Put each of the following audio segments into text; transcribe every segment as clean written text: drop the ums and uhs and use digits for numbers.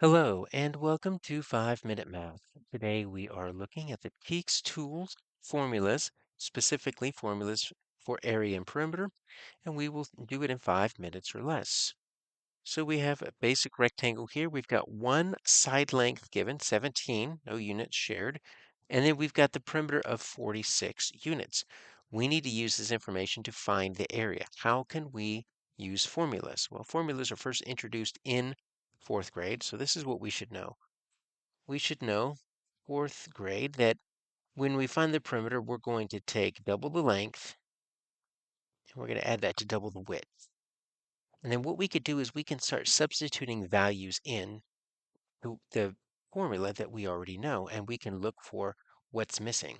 Hello and welcome to 5 Minute Math. Today we are looking at the TEKS tools formulas, specifically formulas for area and perimeter, and we will do it in 5 minutes or less. So we have a basic rectangle here. We've got one side length given, 17, no units shared, and then we've got the perimeter of 46 units. We need to use this information to find the area. How can we use formulas? Well, formulas are first introduced in fourth grade, so this is what we should know. We should know, fourth grade, that when we find the perimeter, we're going to take double the length, and we're going to add that to double the width. And then what we could do is we can start substituting values in the formula that we already know, and we can look for what's missing.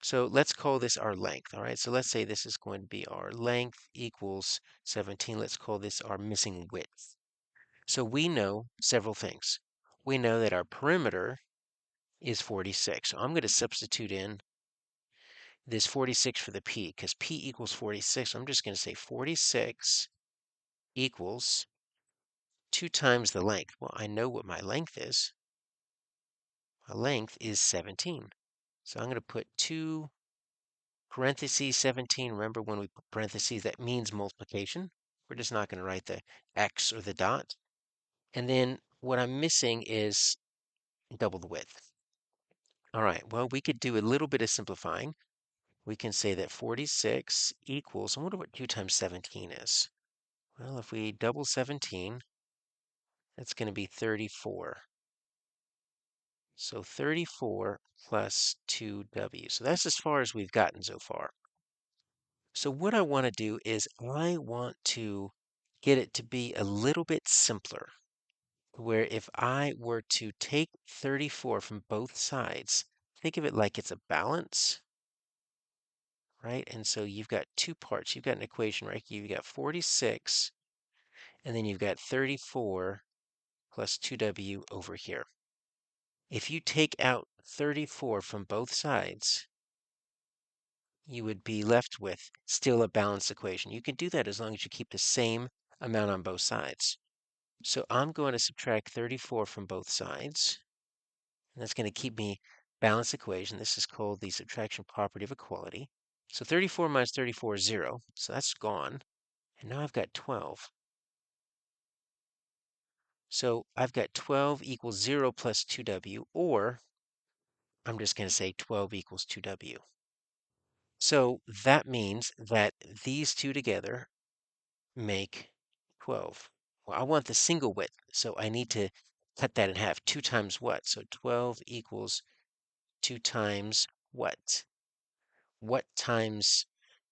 So let's call this our length. All right, so let's say this is going to be our length equals 17. Let's call this our missing width. So we know several things. We know that our perimeter is 46. So I'm going to substitute in this 46 for the P because P equals 46. So I'm just going to say 46 equals 2 times the length. Well, I know what my length is. My length is 17. So I'm going to put 2 parentheses 17. Remember when we put parentheses, that means multiplication. We're just not going to write the X or the dot. And then what I'm missing is double the width. All right, well, we could do a little bit of simplifying. We can say that 46 equals, I wonder what 2 times 17 is. Well, if we double 17, that's going to be 34. So 34 plus 2W. So that's as far as we've gotten so far. So what I want to do is I want to get it to be a little bit simpler, where if I were to take 34 from both sides, think of it like it's a balance, right? And so you've got two parts. You've got an equation, right? You've got 46, and then you've got 34 plus 2W over here. If you take out 34 from both sides, you would be left with still a balanced equation. You can do that as long as you keep the same amount on both sides. So I'm going to subtract 34 from both sides. And that's going to keep me balanced equation. This is called the subtraction property of equality. So 34 minus 34 is 0. So that's gone. And now I've got 12. So I've got 12 equals 0 plus 2W, or I'm just going to say 12 equals 2W. So that means that these two together make 12. Well, I want the single width, so I need to cut that in half. 2 times what? So 12 equals 2 times what? What times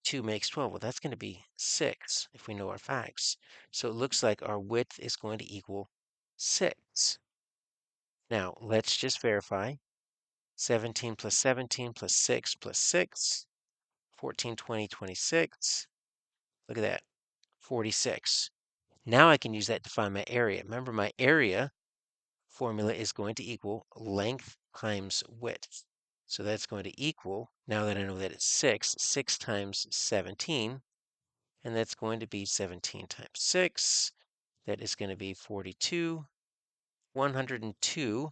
2 makes 12? Well, that's going to be 6 if we know our facts. So it looks like our width is going to equal 6. Now, let's just verify. 17 plus 17 plus 6 plus 6, 14, 20, 26. Look at that, 46. Now I can use that to find my area. Remember, my area formula is going to equal length times width. So that's going to equal, now that I know that it's 6, 6 times 17, and that's going to be 17 times 6. That is going to be 42, 102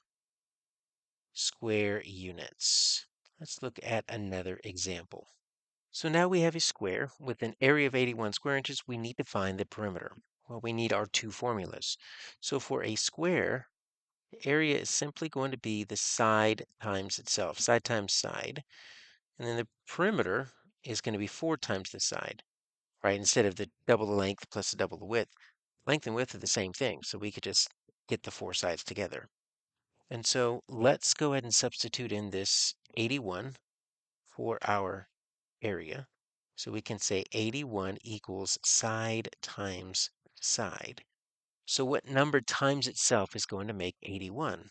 square units. Let's look at another example. So now we have a square with an area of 81 square inches. We need to find the perimeter. Well, we need our two formulas. So for a square, the area is simply going to be the side times itself, side times side. And then the perimeter is going to be 4 times the side, right? Instead of the double the length plus the double the width. Length and width are the same thing, so we could just get the 4 sides together. And so let's go ahead and substitute in this 81 for our area. So we can say 81 equals side times side. So what number times itself is going to make 81?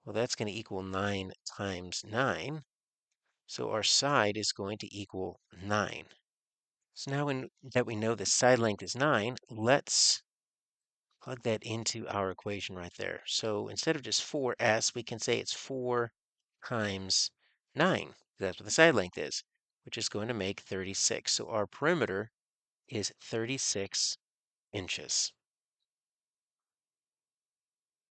Well, that's going to equal 9 times 9. So our side is going to equal 9. So now that we know the side length is 9, let's plug that into our equation right there. So instead of just 4s, we can say it's 4 times 9. That's what the side length is, which is going to make 36. So our perimeter is 36 inches.